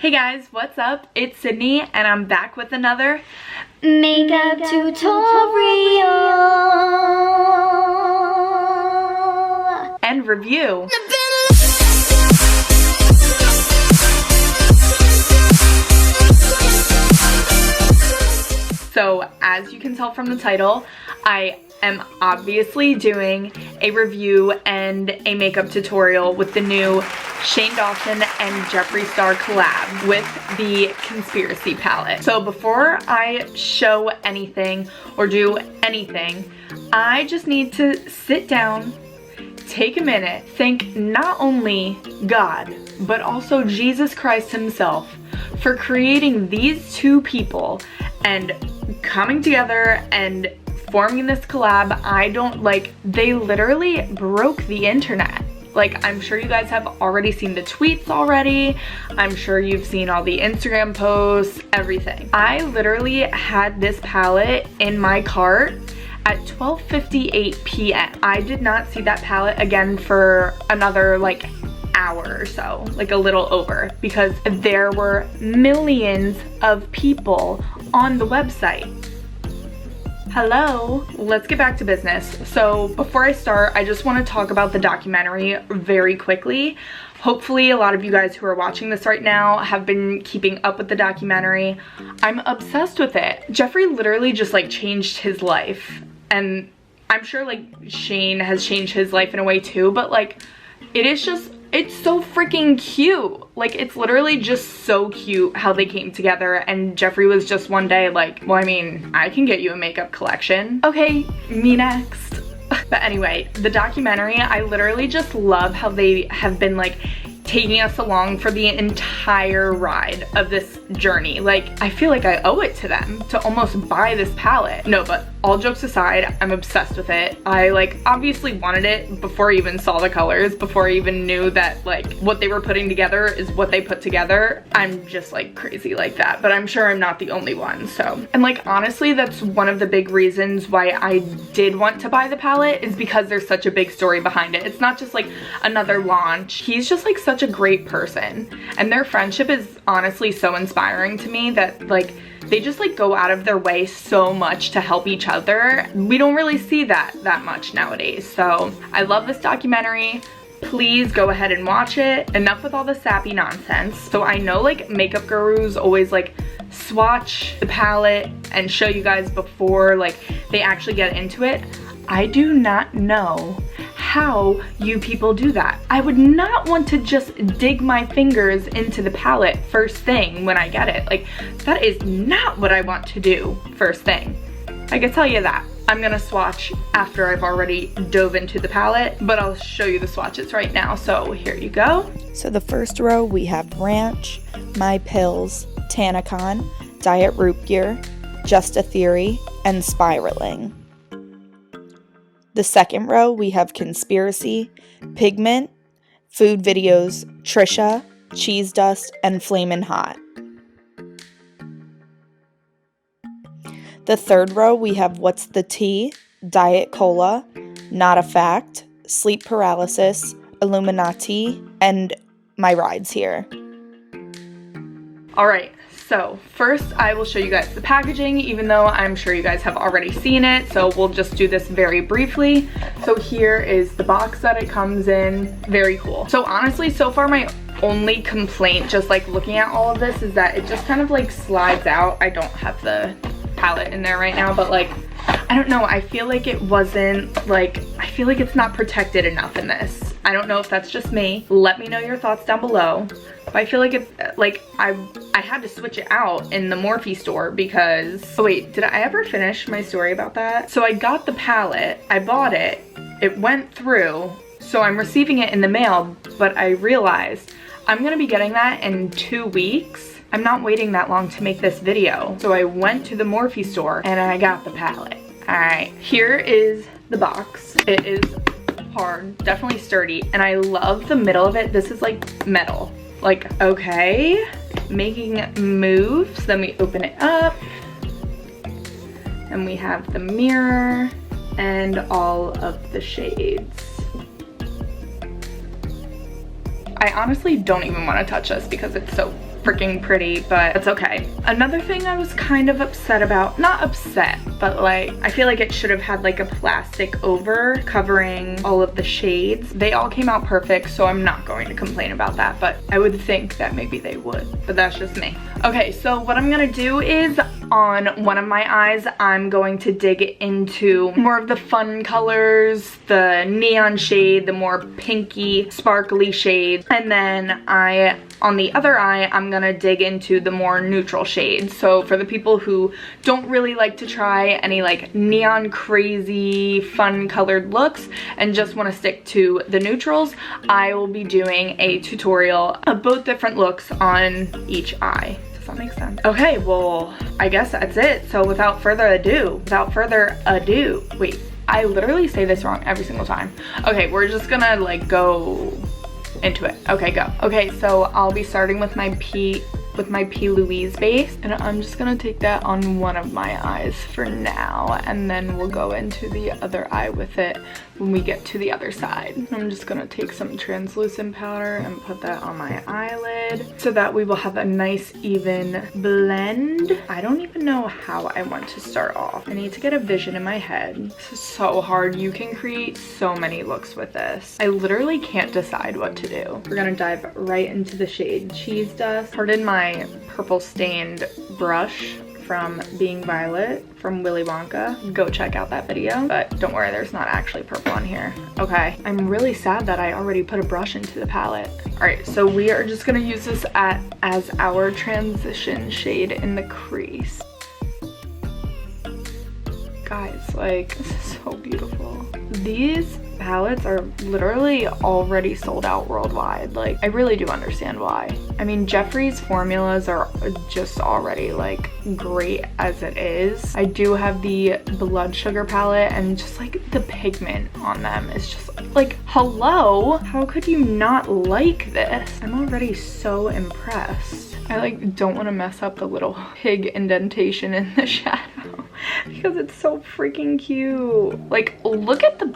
Hey guys, what's up? It's Sydney and I'm back with another makeup tutorial and review. So as you can tell from the title, I am obviously doing a review and a makeup tutorial with the new Shane Dawson and Jeffree Star collab with the Conspiracy palette. So before I show anything or do anything, I just need to sit down, take a minute, thank not only God, but also Jesus Christ himself for creating these two people and coming together and forming this collab. They literally broke the internet. Like, I'm sure you guys have already seen the tweets already. I'm sure you've seen all the Instagram posts, everything. I literally had this palette in my cart at 12:58 p.m. I did not see that palette again for another hour or so, a little over, because there were millions of people on the website. Hello, let's get back to business. So before I start, I just want to talk about the documentary very quickly. Hopefully a lot of you guys who are watching this right now have been keeping up with the documentary. I'm obsessed with it. Jeffree literally just changed his life, and I'm sure Shane has changed his life in a way too, but it's so freaking cute. It's literally just so cute how they came together, and Jeffree was just one day well, I mean, I can get you a makeup collection. Okay, me next. But anyway, the documentary, I literally just love how they have been taking us along for the entire ride of this journey. I feel like I owe it to them to almost buy this palette. No, but all jokes aside, I'm obsessed with it. I obviously wanted it before I even saw the colors, before I even knew that what they were putting together is what they put together. I'm just crazy like that, but I'm sure I'm not the only one. So, and honestly, that's one of the big reasons why I did want to buy the palette, is because there's such a big story behind it. It's not just another launch. He's just such a great person, and their friendship is honestly so inspiring to me that they just go out of their way so much to help each other. We don't really see that much nowadays. So I love this documentary. Please go ahead and watch it. Enough with all the sappy nonsense. So I know makeup gurus always swatch the palette and show you guys before they actually get into it. I do not know how you people do that. I would not want to just dig my fingers into the palette first thing when I get it. That is not what I want to do first thing. I can tell you that. I'm gonna swatch after I've already dove into the palette, but I'll show you the swatches right now. So here you go. So the first row we have Ranch, My Pills, Tanacon, Diet Root Beer, Just a Theory, and Spiraling. The second row, we have Conspiracy, Pigment, Food Videos, Trisha, Cheese Dust, and Flamin' Hot. The third row, we have What's the Tea, Diet Cola, Not a Fact, Sleep Paralysis, Illuminati, and My Rides Here. All right. So first I will show you guys the packaging, even though I'm sure you guys have already seen it, so we'll just do this very briefly. So here is the box that it comes in. Very cool. So honestly, so far my only complaint, just looking at all of this, is that it just kind of slides out. I don't have the palette in there right now, but I don't know, I feel it wasn't I feel it's not protected enough in this. I don't know if that's just me. Let me know your thoughts down below. But I feel it's I had to switch it out in the Morphe store because, oh wait, did I ever finish my story about that? So I got the palette, I bought it, it went through, so I'm receiving it in the mail, but I realized I'm gonna be getting that in 2 weeks. I'm not waiting that long to make this video. So I went to the Morphe store and I got the palette. All right, here is the box. It is hard, definitely sturdy, and I love the middle of it. This is metal. Okay, making moves. Then we open it up and we have the mirror and all of the shades. I honestly don't even want to touch this because it's so freaking pretty, but it's okay. Another thing I was kind of upset about, not upset, but like I feel like it should have had like a plastic over covering all of the shades. They all came out perfect, so I'm not going to complain about that, but I would think that maybe they would, but that's just me. Okay, so what I'm gonna do is on one of my eyes, I'm going to dig into more of the fun colors, the neon shade, the more pinky, sparkly shades, and then on the other eye, I'm gonna dig into the more neutral shades. So for the people who don't really like to try any like neon crazy fun colored looks and just wanna stick to the neutrals, I will be doing a tutorial of both different looks on each eye. Does that make sense? Okay, well, I guess that's it. So without further ado, wait, I literally say this wrong every single time. Okay, we're just gonna like go into it. Okay, go. Okay, so I'll be starting with my P Louise base, and I'm just gonna take that on one of my eyes for now, and then we'll go into the other eye with it when we get to the other side. I'm just gonna take some translucent powder and put that on my eyelid so that we will have a nice even blend. I don't even know how I want to start off. I need to get a vision in my head. This is so hard. You can create so many looks with this. I literally can't decide what to do. We're gonna dive right into the shade Cheese Dust. Pardon my purple stained brush from Being Violet from Willy Wonka. Go check out that video, but don't worry, there's not actually purple on here. Okay, I'm really sad that I already put a brush into the palette. All right, so we are just gonna use this as our transition shade in the crease. Guys, like, this is so beautiful. These palettes are literally already sold out worldwide. Like, I really do understand why. I mean, JEFFREE's formulas are just already like great as it is. I do have the Blood Sugar palette, and just like the pigment on them is just like, hello, how could you not like this? I'm already so impressed. I like don't want to mess up the little pig indentation in the shadow because it's so freaking cute. Like, look at the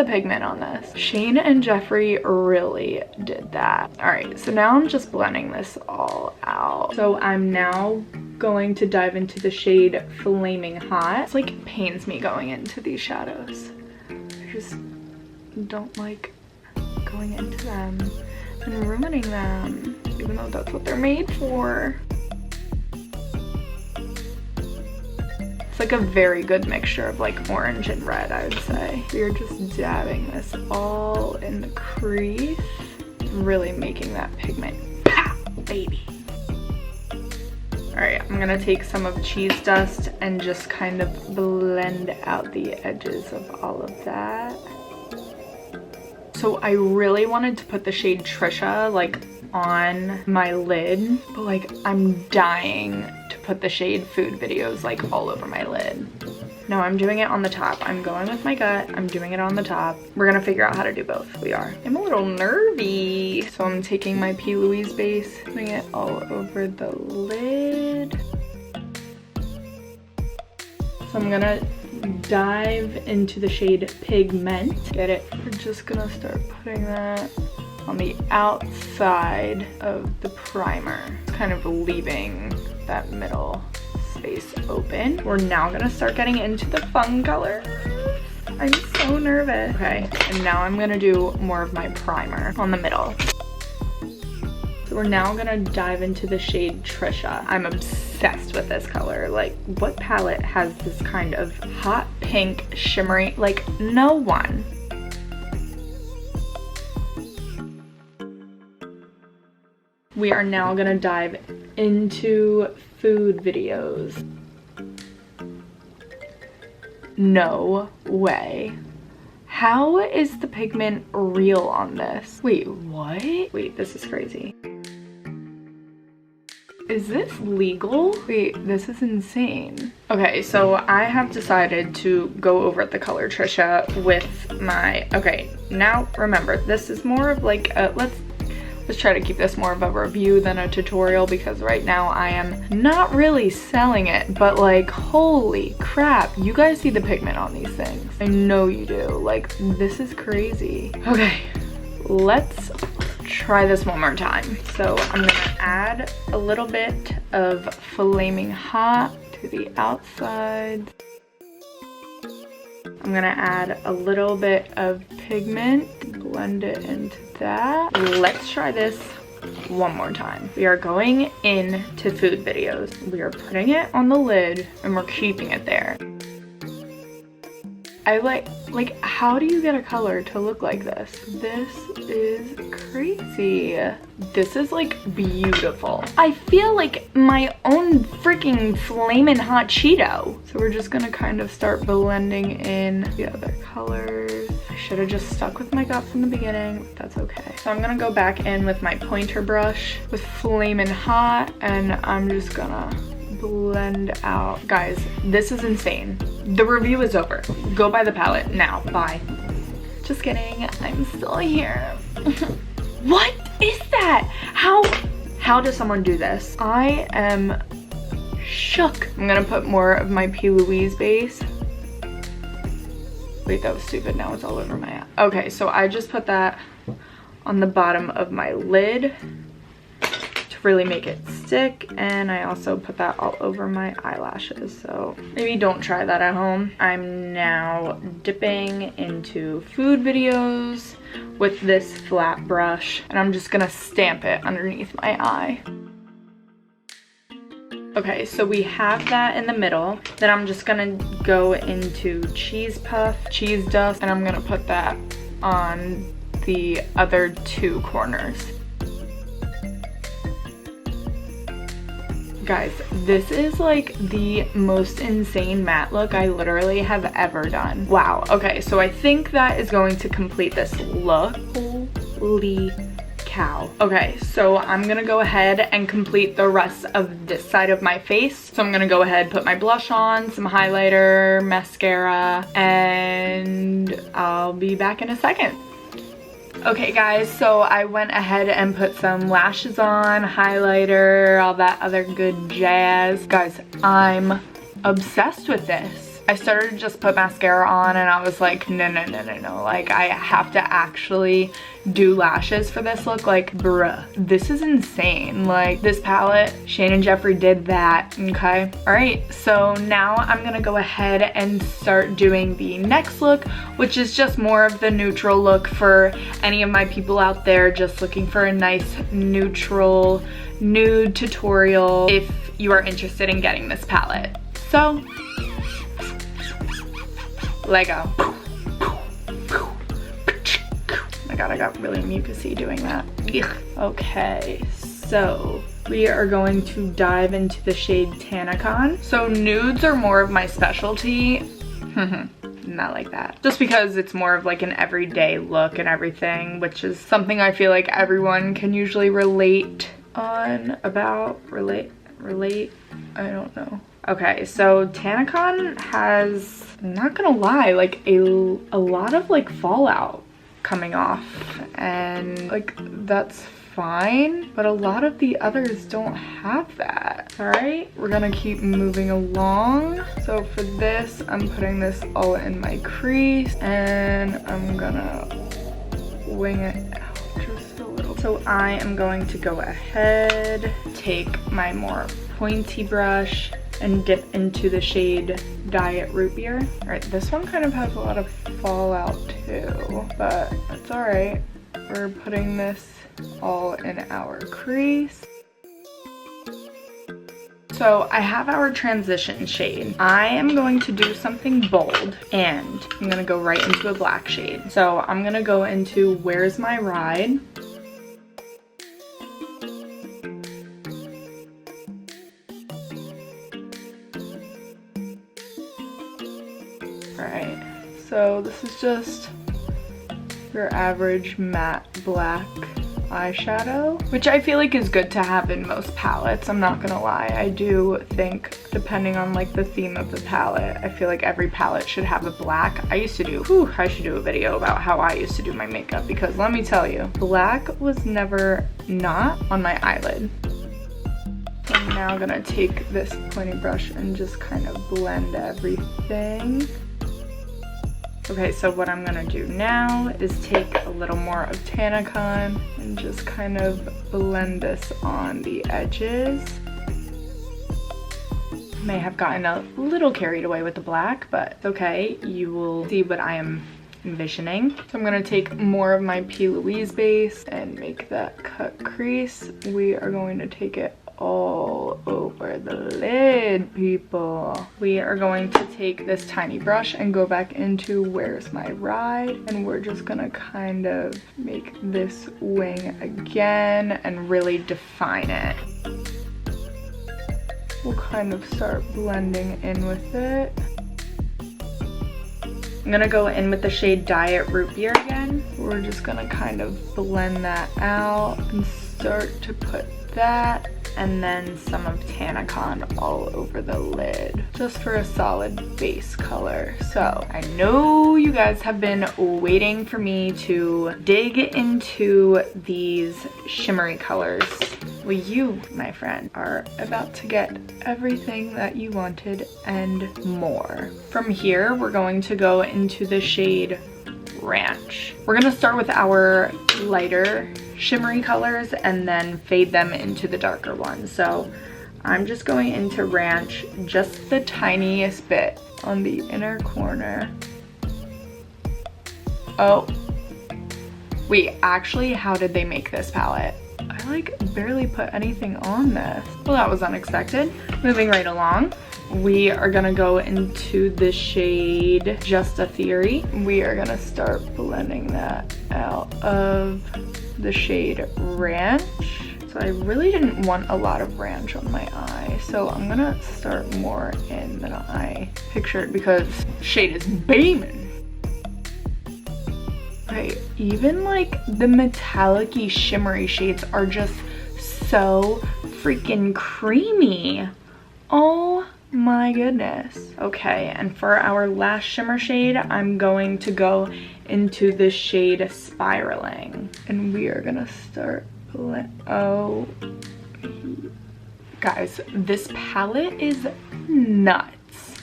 pigment on this. Shane and Jeffree really did that. All right, so now I'm just blending this all out. So I'm now going to dive into the shade Flaming Hot. It's like pains me going into these shadows. I just don't like going into them and ruining them, even though that's what they're made for. It's like a very good mixture of like orange and red, I would say. We're just dabbing this all in the crease, really making that pigment pow, baby. All right, I'm gonna take some of Cheese Dust and just kind of blend out the edges of all of that. So I really wanted to put the shade Trisha like on my lid, but like I'm dying to put the shade Food Videos like all over my lid. No, I'm doing it on the top. I'm going with my gut. I'm doing it on the top. We're gonna figure out how to do both. We are. I'm a little nervy. So I'm taking my P. Louise base, putting it all over the lid. So I'm gonna dive into the shade Pigment. Get it? We're just gonna start putting that on the outside of the primer, kind of leaving that middle space open. We're now gonna start getting into the fun colors. I'm so nervous. Okay, and now I'm gonna do more of my primer on the middle. So we're now gonna dive into the shade Trisha. I'm obsessed with this color. Like, what palette has this kind of hot pink shimmery? Like, no one. We are now gonna dive into Food Videos. No way. How is the pigment real on this? Wait, what? Wait, this is crazy. Is this legal? Wait, this is insane. Okay, so I have decided to go over the color Trisha with my, okay, now remember, this is more of like a, let's try to keep this more of a review than a tutorial, because right now I am not really selling it, but like, holy crap, you guys see the pigment on these things. I know you do. Like, this is crazy. Okay, let's try this one more time. So I'm gonna add a little bit of Flaming Hot to the outside. I'm gonna add a little bit of pigment, blend it into that. Let's try this one more time. We are going into food videos. We are putting it on the lid and we're keeping it there. I like how do you get a color to look like this? This is crazy. This is like beautiful. I feel like my own freaking flamin' hot Cheeto. So we're just gonna kind of start blending in the other colors. I should have just stuck with my gut from the beginning, but that's okay. So I'm gonna go back in with my pointer brush with Flamin' Hot, and I'm just gonna blend out. Guys, this is insane. The review is over. Go buy the palette now. Bye. Just kidding. I'm still here. What is that? How does someone do this? I am shook. I'm gonna put more of my P. Louise base. Wait, that was stupid. Now it's all over my eye. Okay, so I just put that on the bottom of my lid to really make it stick, and I also put that all over my eyelashes. So maybe don't try that at home. I'm now dipping into food videos with this flat brush, and I'm just gonna stamp it underneath my eye. Okay, so we have that in the middle. Then I'm just gonna go into cheese puff, cheese dust, and I'm gonna put that on the other two corners. Guys, this is like the most insane matte look I literally have ever done. Wow, okay, so I think that is going to complete this look. Holy cow. Okay, so I'm gonna go ahead and complete the rest of this side of my face. So I'm gonna go ahead, put my blush on, some highlighter, mascara, and I'll be back in a second. Okay guys, so I went ahead and put some lashes on, highlighter, all that other good jazz. Guys, I'm obsessed with this. I started to just put mascara on and I was like, no, like I have to actually do lashes for this look. Like, bruh, this is insane. Like, this palette, Shane and Jeffree did that, okay? All right, so now I'm gonna go ahead and start doing the next look, which is just more of the neutral look for any of my people out there just looking for a nice neutral nude tutorial if you are interested in getting this palette. So, Lego. My god, I got really mucusy doing that. Ugh. Okay, so we are going to dive into the shade Tanacon. So nudes are more of my specialty. Not like that. Just because it's more of like an everyday look and everything, which is something I feel like everyone can usually relate on about. Relate, I don't know. Okay, so Tanacon has, I'm not gonna lie, like a lot of like fallout coming off, and like that's fine, but a lot of the others don't have that. All right, we're gonna keep moving along. So for this, I'm putting this all in my crease, and I'm gonna wing it out just a little. So I am going to go ahead, take my more pointy brush, and dip into the shade Diet Root Beer. All right, this one kind of has a lot of fallout too, but that's all right. We're putting this all in our crease. So I have our transition shade. I am going to do something bold, and I'm gonna go right into a black shade. So I'm gonna go into Where's My Ride? Alright, so this is just your average matte black eyeshadow, which I feel like is good to have in most palettes. I'm not gonna lie, I do think depending on like the theme of the palette, I feel like every palette should have a black. I should do a video about how I used to do my makeup, because let me tell you, black was never not on my eyelid. I'm now gonna take this pointy brush and just kind of blend everything. Okay, so what I'm gonna do now is take a little more of Tanacon and just kind of blend this on the edges. May have gotten a little carried away with the black, but it's okay. You will see what I am envisioning. So I'm gonna take more of my P. Louise base and make that cut crease. We are going to take it all over the lid, people. We are going to take this tiny brush and go back into Where's My Ride, and we're just gonna kind of make this wing again and really define it. We'll kind of start blending in with it. I'm gonna go in with the shade Diet Root Beer again. We're just gonna kind of blend that out and start to put that and then some of Tanacon all over the lid, just for a solid base color. So I know you guys have been waiting for me to dig into these shimmery colors. Well, you, my friend, are about to get everything that you wanted and more. From here, we're going to go into the shade Ranch. We're gonna start with our lighter shimmery colors and then fade them into the darker ones. So I'm just going into Ranch just the tiniest bit on the inner corner. Oh, wait, actually, how did they make this palette? I like barely put anything on this. Well, that was unexpected. Moving right along, we are gonna go into the shade Just a Theory. We are gonna start blending that out of the shade Ranch. So I really didn't want a lot of ranch on my eye, so I'm gonna start more in than I pictured because shade is beaming. Okay, even like the metallic-y shimmery shades are just so freaking creamy. Oh my goodness. Okay, and for our last shimmer shade, I'm going to go into the shade Spiraling, and we are gonna start oh, guys, this palette is nuts.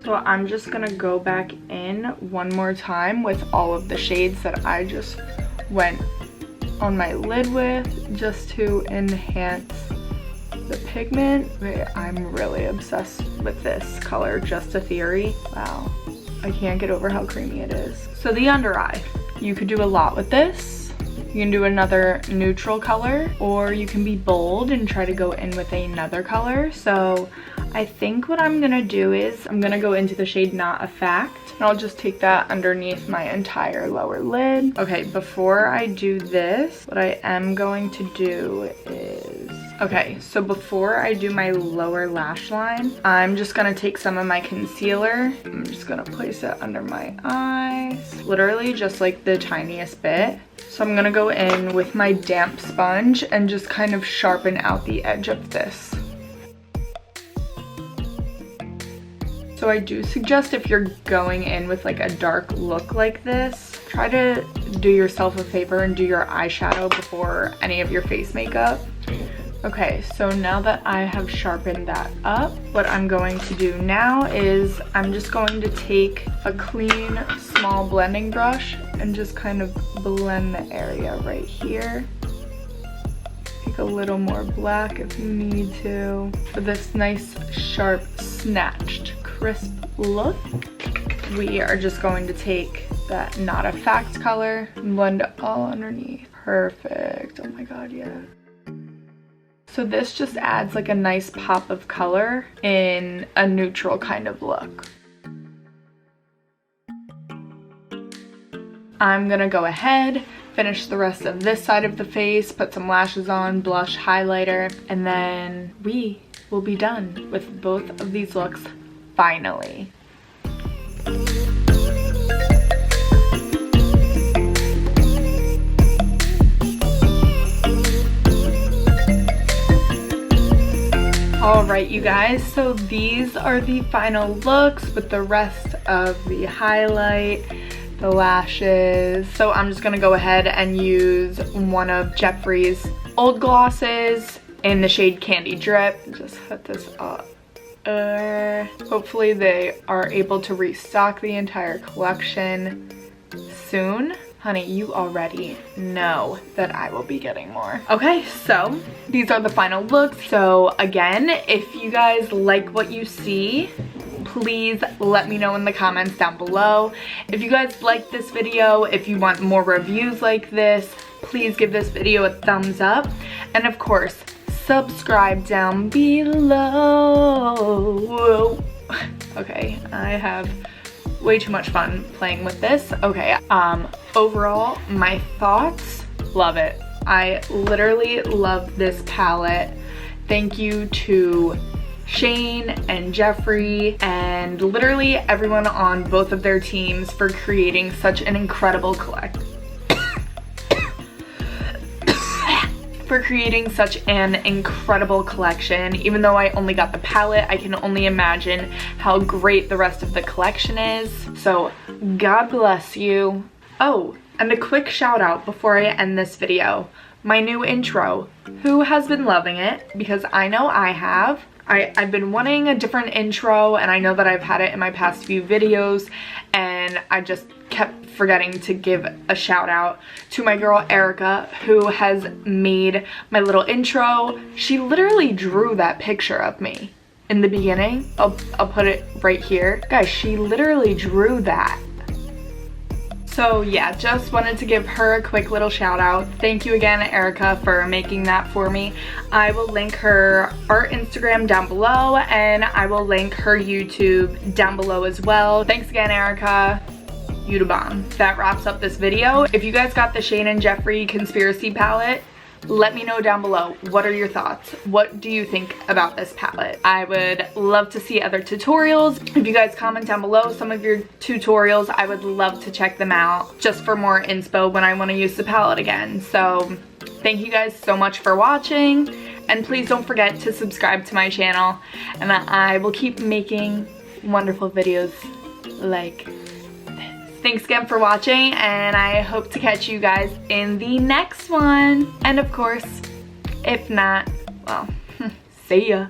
So I'm just gonna go back in one more time with all of the shades that I just went on my lid with, just to enhance the pigment. I'm really obsessed with this color, Just a Theory. Wow, I can't get over how creamy it is. So the under eye, you could do a lot with this. You can do another neutral color, or you can be bold and try to go in with another color. So I think what I'm gonna do is I'm gonna go into the shade Not a Fact, and I'll just take that underneath my entire lower lid. Okay, before I do this, what I am going to do is, okay, so before I do my lower lash line, I'm just gonna take some of my concealer. I'm just gonna place it under my eyes, literally just like the tiniest bit. So I'm gonna go in with my damp sponge and just kind of sharpen out the edge of this. So I do suggest, if you're going in with like a dark look like this, try to do yourself a favor and do your eyeshadow before any of your face makeup. Okay, so now that I have sharpened that up, what I'm going to do now is I'm just going to take a clean, small blending brush and just kind of blend the area right here. Take a little more black if you need to, for this nice, sharp, snatched, crisp look. We are just going to take that Not a Fact color and blend it all underneath. Perfect. Oh my god, yeah. So this just adds like a nice pop of color in a neutral kind of look. I'm gonna go ahead, finish the rest of this side of the face, put some lashes on, blush, highlighter, and then we will be done with both of these looks finally. Alright you guys, so these are the final looks with the rest of the highlight, the lashes. So I'm just gonna go ahead and use one of Jeffree's old glosses in the shade Candy Drip. Just hit this up Hopefully they are able to restock the entire collection soon. Honey, you already know that I will be getting more. Okay, so these are the final looks. So again, if you guys like what you see, please let me know in the comments down below. If you guys like this video, if you want more reviews like this, please give this video a thumbs up. And of course, subscribe down below. Okay, I have way too much fun playing with this. Okay, overall, my thoughts, love it. I literally love this palette. Thank you to Shane and Jeffree and literally everyone on both of their teams for creating such an incredible collection. Even though I only got the palette, I can only imagine how great the rest of the collection is. So God bless you. Oh, and a quick shout out before I end this video. My new intro. Who has been loving it? Because I know I have. I've been wanting a different intro, and I know that I've had it in my past few videos, and I just kept forgetting to give a shout out to my girl Erica, who has made my little intro. She literally drew that picture of me in the beginning. I'll put it right here. Guys, she literally drew that. So yeah, just wanted to give her a quick little shout out. Thank you again, Erica, for making that for me. I will link her art Instagram down below, and I will link her YouTube down below as well. Thanks again, Erica. You the bomb. That wraps up this video. If you guys got the Shane and Jeffree conspiracy palette, let me know down below. What are your thoughts? What do you think about this palette? I would love to see other tutorials. If you guys comment down below some of your tutorials, I would love to check them out just for more inspo when I want to use the palette again. So thank you guys so much for watching, and please don't forget to subscribe to my channel, and I will keep making wonderful videos like this. Thanks again for watching, and I hope to catch you guys in the next one. And of course, if not, well, see ya.